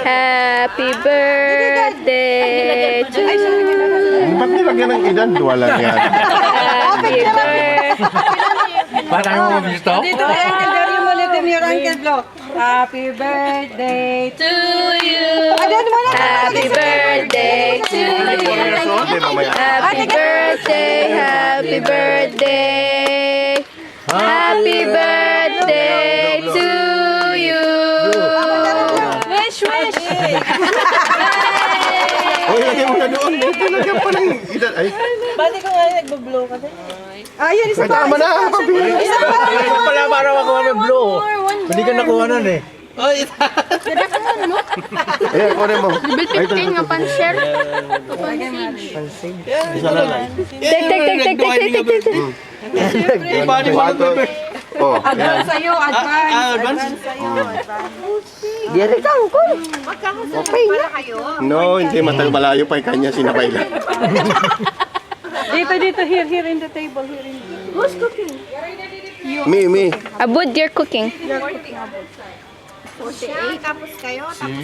Happy birthday to you. Ba't nilagyan ng edad? Wala yan. Happy birthday. Parang mo gusto? Dito kay Uncle Dario mo ulit yung Uncle Flo. Happy birthday to you. Happy birthday to you. Happy birthday, happy birthday. Happy birthday to you. Wish, wish. Uy, lagyan mo na doon. Dito, lagyan pa ng edad. Ay, Bali ko nga nagbo-blow ka din. Ayun, isa ay, tama na. Pabili. Ito pala para makuha ng blue. Hindi ka nakuha nun eh. Ayan, kunin mo. Ay, ito. Nga pan-share. Isa na lang. Tek. Bato. Oh, yan. Advance sa'yo, advance. Advance sa'yo, advance. No, hindi matagal malayo pa yung kanya sinabay lang. Dito, here in the table, here in the table. Who's cooking? Me. Abud, you're cooking. Si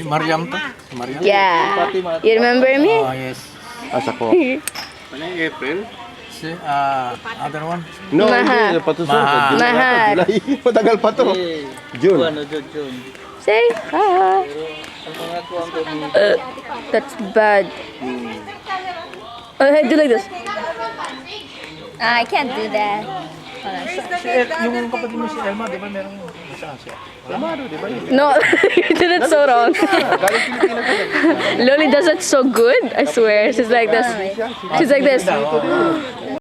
Mariam to. Si Mariam. Yeah. You remember me? Oh, yes. Asa ko. April? Si, other one. No, Mahal. hindi. Patusun. Mahal. Mahal. Matagal pa to. June. Say hi. That's bad. Oh, hey, do like this. I can't do that. Yung kapatid mo si Elma, di ba merong saan siya? No, you did it so wrong. Loli does it so good. I swear. She's like this. She's like this.